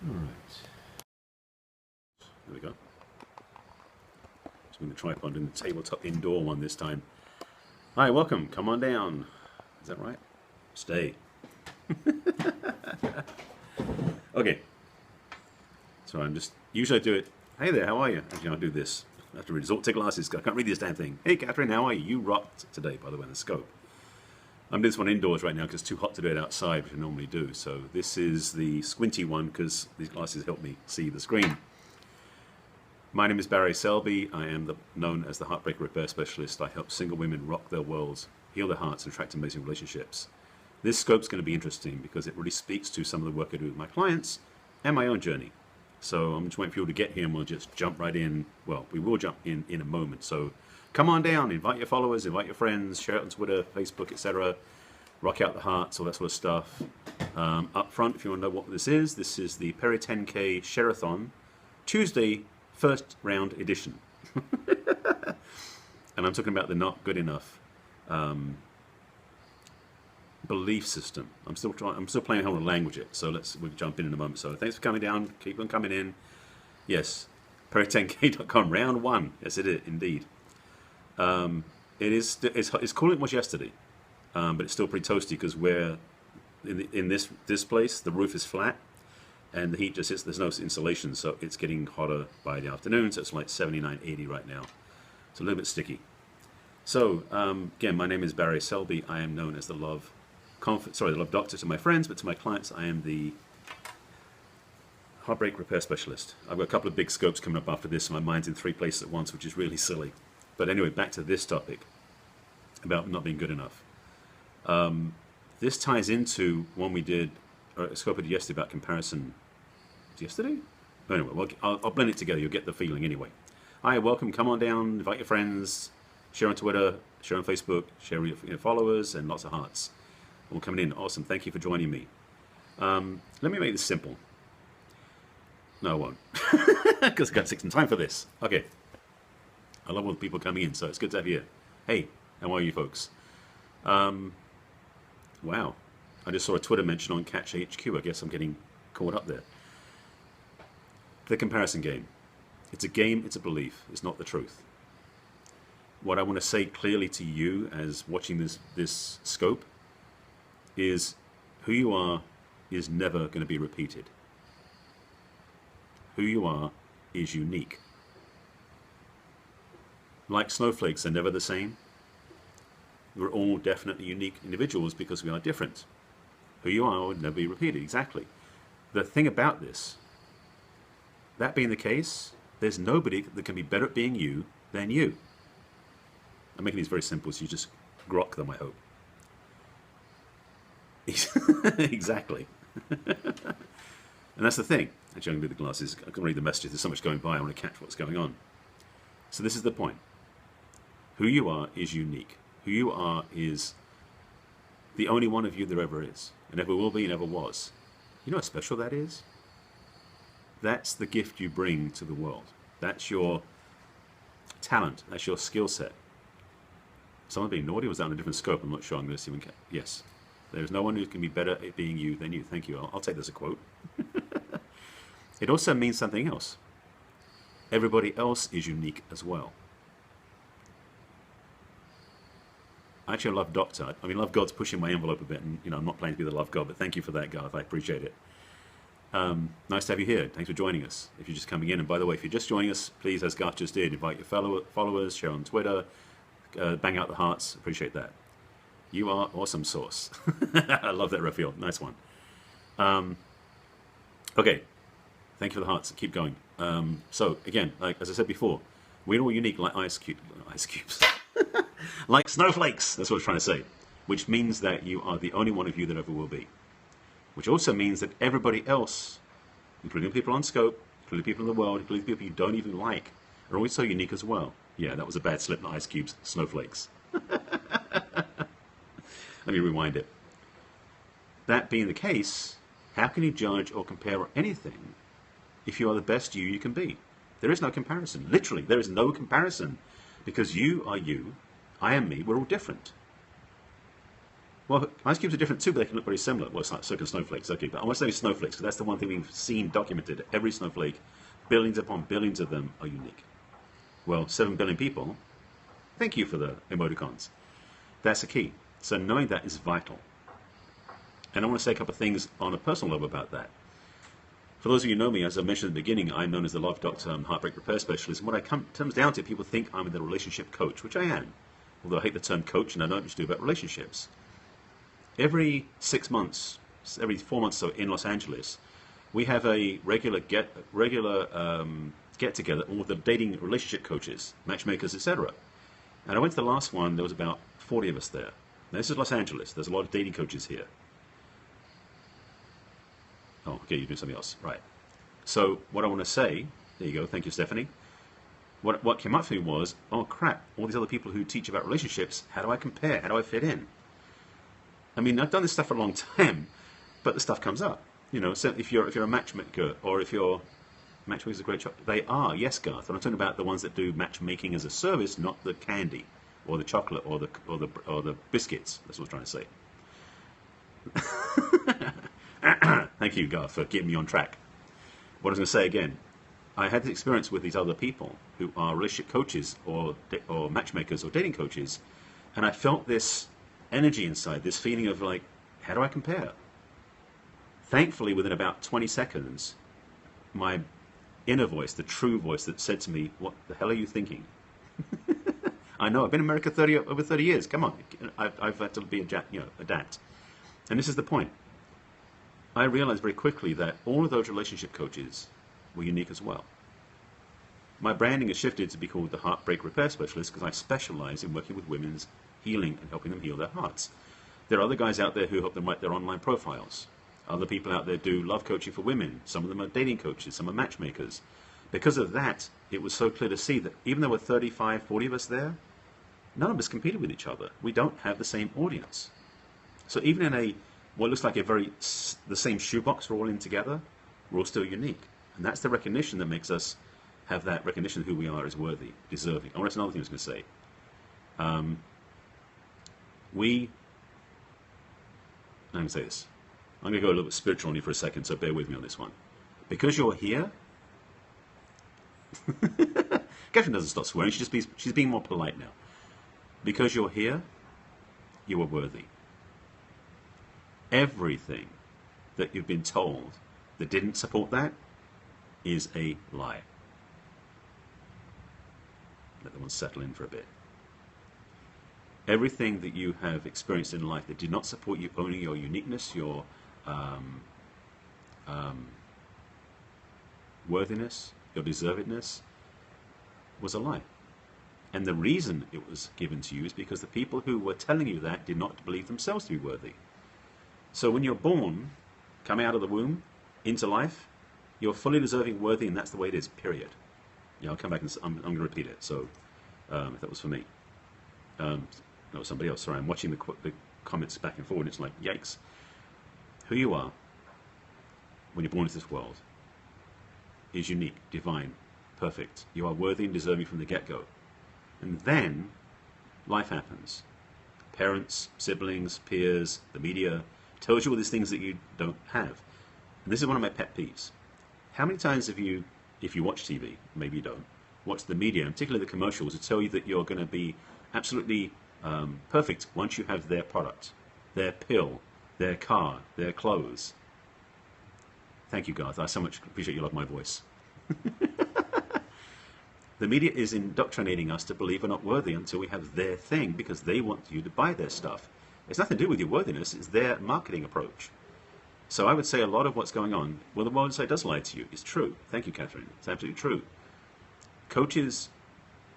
All right. There we go. Just moving the tripod in the tabletop indoor one this time. Hi, welcome. Come on down. Is that right? Stay. Okay. So I'm just, usually I do it, hey there, how are you? Actually, I'll do this. I have to resort to glasses. I can't read this damn thing. Hey, Catherine, how are you? You rocked today, by the way, in the scope. I'm doing this one indoors right now because it's too hot to do it outside, which I normally do. So this is the squinty one because these glasses help me see the screen. My name is Barry Selby. I am known as the Heartbreak Repair Specialist. I help single women rock their worlds, heal their hearts, and attract amazing relationships. This scope's going to be interesting because it really speaks to some of the work I do with my clients and my own journey. So I'm just waiting for you all to get here and we'll just jump right in. Well, we will jump in a moment. So come on down, invite your followers, invite your friends, share it on Twitter, Facebook, etc. Rock out the hearts, all that sort of stuff. Up front, if you want to know what this is the Perry 10K Share-a-thon, Tuesday, first round edition. And I'm talking about the not good enough belief system. I'm still playing how to language it, so we'll jump in a moment. So thanks for coming down, keep on coming in. Yes, perry10k.com, round one. Yes, it is indeed. It's cooler than it was yesterday, but it's still pretty toasty because we're in this place. The roof is flat, and the heat just hits. There's no insulation, so it's getting hotter by the afternoon. So it's like 79, 80 right now. It's a little bit sticky. So again, my name is Barry Selby. I am known as the Love Doctor to my friends, but to my clients, I am the Heartbreak Repair Specialist. I've got a couple of big scopes coming up after this, so my mind's in 3 places at once, which is really silly. But anyway, back to this topic about not being good enough. This ties into one we did, a scope I did yesterday about comparison. Yesterday? Anyway, well, I'll blend it together. You'll get the feeling anyway. Hi, welcome. Come on down. Invite your friends. Share on Twitter. Share on Facebook. Share with your followers and lots of hearts. All coming in. Awesome. Thank you for joining me. Let me make this simple. No, I won't. Because I've got 6 time for this. Okay. I love all the people coming in, so it's good to have you here. Hey, how are you folks? Wow. I just saw a Twitter mention on Catch HQ. I guess I'm getting caught up there. The comparison game. It's a game, it's a belief. It's not the truth. What I want to say clearly to you as watching this scope is who you are is never going to be repeated. Who you are is unique. Like snowflakes are never the same. We're all definitely unique individuals because we are different. Who you are will never be repeated, exactly. The thing about this, that being the case, there's nobody that can be better at being you than you. I'm making these very simple, so you just grok them, I hope. Exactly. And that's the thing. Actually, I'm going to do the glasses. I can read the messages. There's so much going by. I want to catch what's going on. So this is the point. Who you are is unique. Who you are is the only one of you there ever is. And ever will be and ever was. You know how special that is? That's the gift you bring to the world. That's your talent. That's your skill set. Someone being naughty? Was that on a different scope? I'm not sure. I'm going to see when. Yes. There's no one who can be better at being you than you. Thank you. I'll take this as a quote. It also means something else. Everybody else is unique as well. Actually, I love Doctor. I mean, Love God's pushing my envelope a bit, and I'm not planning to be the Love God, but thank you for that, Garth. I appreciate it. Nice to have you here. Thanks for joining us. If you're just coming in, and by the way, if you're just joining us, please, as Garth just did, invite your followers, share on Twitter, bang out the hearts. Appreciate that. You are awesome sauce. I love that reveal. Nice one. Okay. Thank you for the hearts. Keep going. So again, like as I said before, we're all unique like ice cubes, like snowflakes. That's what I was trying to say. Which means that you are the only one of you that ever will be. Which also means that everybody else, including people on scope, including people in the world, including people you don't even like, are always so unique as well. Yeah, that was a bad slip. Not ice cubes, snowflakes. Let me rewind it. That being the case, how can you judge or compare anything if you are the best you can be? There is no comparison. Literally, there is no comparison. Because you are you, I am me, we're all different. Well, ice cubes are different too, but they can look very similar. Well, it's like so snowflakes, okay. But I want to say snowflakes because that's the one thing we've seen documented. Every snowflake, billions upon billions of them, are unique. Well, 7 billion people, thank you for the emoticons. That's the key. So knowing that is vital. And I want to say a couple of things on a personal level about that. For those of you who know me, as I mentioned at the beginning, I'm known as the love doctor and heartbreak repair specialist. And when it comes down to it, people think I'm the relationship coach, which I am. Although I hate the term coach and I don't much to do about relationships. Every 6 months, every 4 months or so in Los Angeles, we have a regular get together with the dating relationship coaches, matchmakers, etc. And I went to the last one. There was about 40 of us there. Now, this is Los Angeles. There's a lot of dating coaches here. Oh, okay, you're doing something else, right? So what I want to say, there you go. Thank you, Stephanie. What came up for me was, oh crap! All these other people who teach about relationships. How do I compare? How do I fit in? I mean, I've done this stuff for a long time, but the stuff comes up. You know, so if you're a matchmaker, or if you're matchmaking is a great job. They are, yes, Garth. But I'm talking about the ones that do matchmaking as a service, not the candy, or the chocolate, or the biscuits. That's what I was trying to say. Thank you, Garth, for getting me on track. What I was going to say again, I had this experience with these other people who are relationship coaches or matchmakers or dating coaches, and I felt this energy inside, this feeling of like, how do I compare? Thankfully, within about 20 seconds, my inner voice, the true voice that said to me, what the hell are you thinking? I know, I've been in America over 30 years. Come on, I've had to adapt. And this is the point. I realized very quickly that all of those relationship coaches were unique as well. My branding has shifted to be called the Heartbreak Repair Specialist because I specialize in working with women's healing and helping them heal their hearts. There are other guys out there who help them write their online profiles. Other people out there do love coaching for women. Some of them are dating coaches, some are matchmakers. Because of that, it was so clear to see that even though there were 35, 40 of us there, none of us competed with each other. We don't have the same audience. So even in what looks like the same shoebox we're all in together, we're all still unique. And that's the recognition that makes us have that recognition of who we are as worthy, deserving. Oh, that's another thing I was going to say. I'm going to say this. I'm going to go a little bit spiritual on you for a second, so bear with me on this one. Because you're here, Catherine doesn't stop swearing, she's being more polite now. Because you're here, you are worthy. Everything that you've been told that didn't support that is a lie. Let the one settle in for a bit. Everything that you have experienced in life that did not support you owning your uniqueness, your worthiness, your deservedness, was a lie. And the reason it was given to you is because the people who were telling you that did not believe themselves to be worthy. So when you're born, coming out of the womb, into life, you're fully deserving, worthy, and that's the way it is, period. Yeah, I'll come back and I'm going to repeat it. So if that was for me. That was somebody else. Sorry, I'm watching the comments back and forward, and it's like, yikes. Who you are, when you're born into this world, is unique, divine, perfect. You are worthy and deserving from the get-go. And then, life happens. Parents, siblings, peers, the media, tells you all these things that you don't have. And this is one of my pet peeves. How many times have you, if you watch TV, maybe you don't, watch the media, and particularly the commercials, to tell you that you're going to be absolutely perfect once you have their product, their pill, their car, their clothes. Thank you, Garth. I so much appreciate you love my voice. The media is indoctrinating us to believe we're not worthy until we have their thing because they want you to buy their stuff. It's nothing to do with your worthiness. It's their marketing approach. So I would say a lot of what's going on, well, the world does lie to you. It's true. Thank you, Catherine. It's absolutely true. Coaches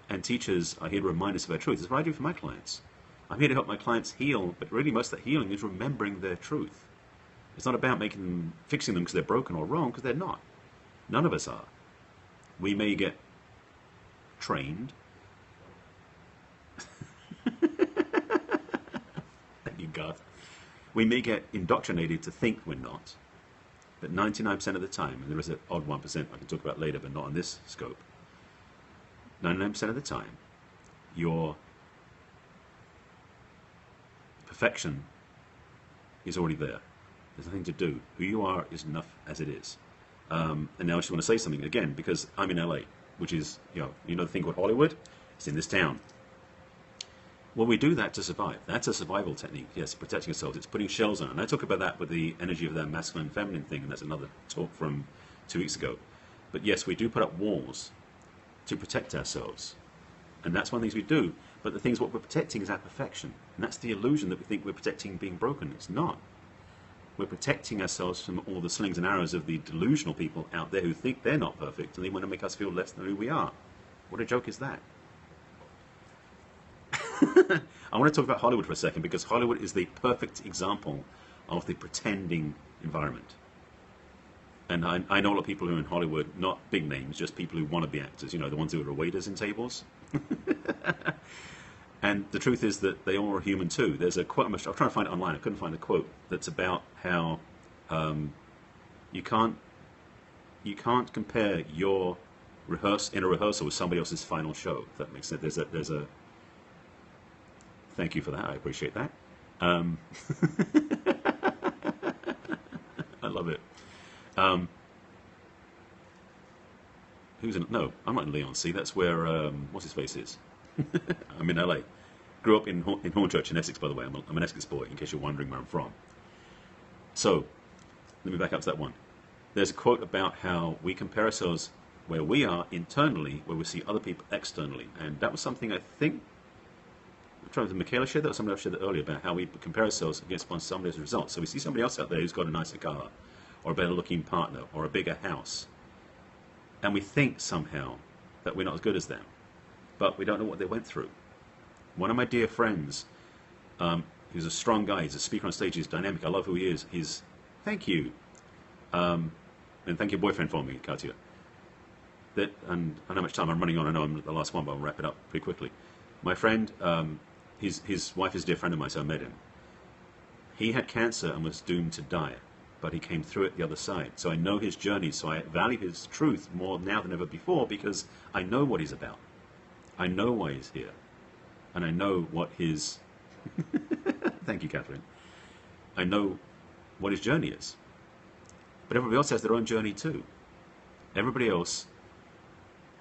and teachers are here to remind us of our truth. That's what I do for my clients. I'm here to help my clients heal, but really most of that healing is remembering their truth. It's not about fixing them because they're broken or wrong, because they're not. None of us are. We may get trained. Thank you, Garth. We may get indoctrinated to think we're not, but 99% of the time, and there is an odd 1% I can talk about later, but not on this scope, 99% of the time, your perfection is already there. There's nothing to do. Who you are is enough as it is. And now I just want to say something again, because I'm in LA, which is, the thing called Hollywood? It's in this town. Well, we do that to survive. That's a survival technique. Yes, protecting ourselves. It's putting shells on. And I talk about that with the energy of that masculine and feminine thing, and that's another talk from 2 weeks ago. But yes, we do put up walls to protect ourselves. And that's one of the things we do. But the things what we're protecting is our perfection. And that's the illusion that we think we're protecting being broken. It's not. We're protecting ourselves from all the slings and arrows of the delusional people out there who think they're not perfect and they want to make us feel less than who we are. What a joke is that? I want to talk about Hollywood for a second, because Hollywood is the perfect example of the pretending environment. And I know a lot of people who are in Hollywood, not big names, just people who want to be actors, the ones who are waiters in tables. And the truth is that they all are human too. There's a quote, I'm trying to find it online, I couldn't find a quote, that's about how you can't compare your inner rehearsal with somebody else's final show, if that makes sense. There's a thank you for that, I appreciate that. I love it. Who's in? No, I'm not in Leon. See, that's where what's his face is. I'm in LA. Grew up in Hornchurch in Essex, by the way. I'm an Essex boy, in case you're wondering where I'm from. So, let me back up to that one. There's a quote about how we compare ourselves where we are internally, where we see other people externally, and that was something I think. I'm trying to Michaela shared that, or somebody else shared that earlier, about how we compare ourselves against somebody else's results. So we see somebody else out there who's got a nicer car, or a better looking partner, or a bigger house, and we think somehow that we're not as good as them, but we don't know what they went through. One of my dear friends, who's a strong guy, he's a speaker on stage, he's dynamic, I love who he is, thank you, and thank your boyfriend for me, Katya. And I know how much time I'm running on, I know I'm the last one, but I'll wrap it up pretty quickly. My friend, his wife is a dear friend of mine, so I met him. He had cancer and was doomed to die, but he came through it the other side. So I know his journey, so I value his truth more now than ever before, because I know what he's about. I know why he's here. And I know what his... Thank you, Catherine. I know what his journey is. But everybody else has their own journey too. Everybody else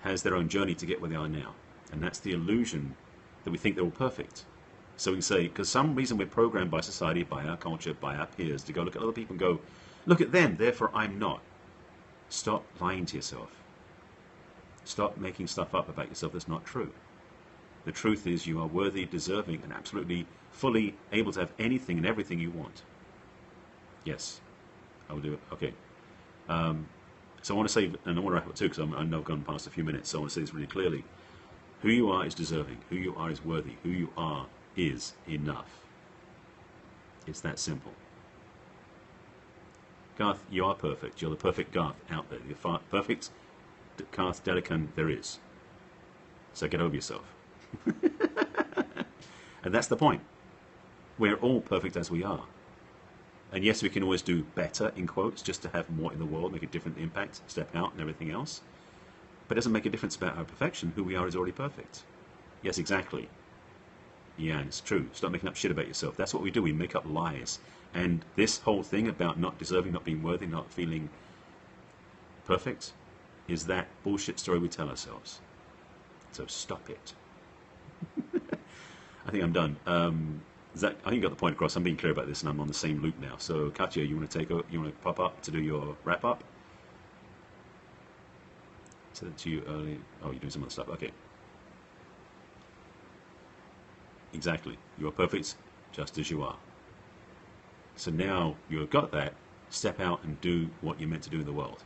has their own journey to get where they are now. And that's the illusion that we think they're all perfect. So we can say, because some reason we're programmed by society, by our culture, by our peers, to go look at other people and go, look at them, therefore I'm not. Stop lying to yourself. Stop making stuff up about yourself that's not true. The truth is you are worthy, deserving, and absolutely fully able to have anything and everything you want. Yes, I will do it. Okay. So I want to say, and I want to wrap up too, because I know I've gone past a few minutes, so I want to say this really clearly. Who you are is deserving. Who you are is worthy. Who you are is enough. It's that simple. Garth, you are perfect. You're the perfect Garth out there. You're perfect Garth Delican there is. So get over yourself. And that's the point. We're all perfect as we are. And yes, we can always do better, in quotes, just to have more in the world, make a different impact, step out and everything else. But it doesn't make a difference about our perfection. Who we are is already perfect. Yes, exactly. Yeah, it's true. Stop making up shit about yourself. That's what we do. We make up lies. And this whole thing about not deserving, not being worthy, not feeling perfect is that bullshit story we tell ourselves. So stop it. I think I'm done. I think you got the point across. I'm being clear about this, and I'm on the same loop now. So, Katya, you want to pop up to do your wrap up? I said it to you earlier. Oh, you're doing some other stuff. Okay. Exactly. You are perfect, just as you are. So now you've got that. Step out and do what you're meant to do in the world.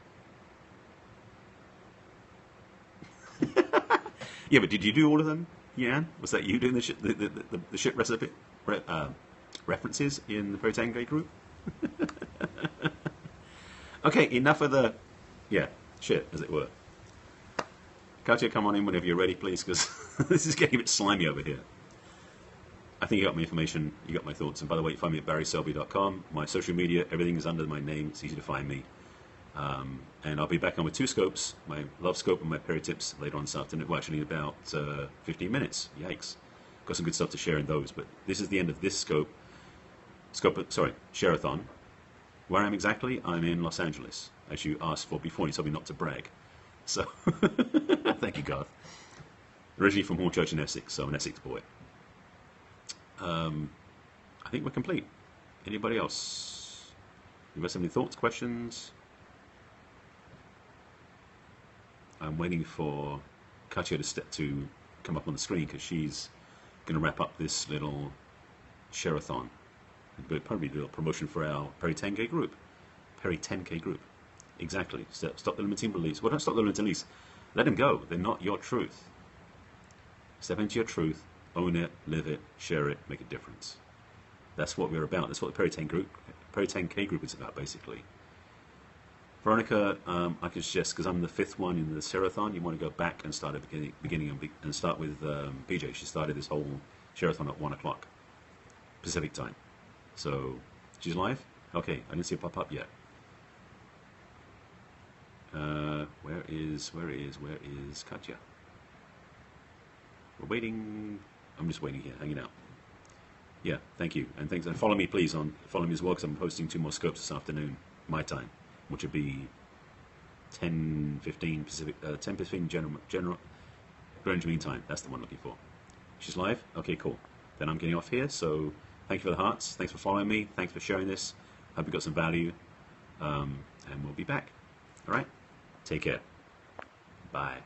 Yeah, but did you do all of them, Jan? Was that you doing the shit recipe references in the Protangay group? Okay, enough of the shit, as it were. Katya, come on in whenever you're ready, please, because this is getting a bit slimy over here. I think you got my information, you got my thoughts, and by the way, you find me at barryselby.com. My social media, everything is under my name. It's easy to find me. And I'll be back on with 2 scopes, my love scope and my peri-tips later on this afternoon. Well, actually in about 15 minutes. Yikes. Got some good stuff to share in those, but this is the end of this scope. sorry, Share-a-thon. Where I am exactly, I'm in Los Angeles, as you asked for before, and you told me not to brag. So, thank you, Garth. Originally from Hornchurch in Essex, so I'm an Essex boy. I think we're complete. Anybody else? You guys have any thoughts, questions? I'm waiting for Katya to come up on the screen because she's going to wrap up this little share-a-thon. But probably do a little promotion for our Perry 10K group. Perry 10K group. Exactly. Stop the limiting beliefs. Well, don't stop the limiting beliefs. Let them go. They're not your truth. Step into your truth, own it, live it, share it, make a difference. That's what we're about. That's what the Perry 10K group is about, basically. Veronica, I can suggest, because I'm the 5th one in the share-a-thon, you want to go back and start at the beginning and start with BJ. She started this whole share-a-thon at 1 o'clock Pacific time. So, she's live? Okay, I didn't see it pop up yet. Where is Katya? We're waiting. I'm just waiting here, hanging out. Yeah, thank you. And thanks. And follow me, please, follow me as well, because I'm posting 2 more scopes this afternoon, my time, which would be 10:15 Pacific, 10:15 general Greenwich Mean Time. That's the one I'm looking for. She's live? Okay, cool. Then I'm getting off here, so thank you for the hearts. Thanks for following me. Thanks for sharing this. Hope you got some value. And we'll be back. All right? Take care. Bye.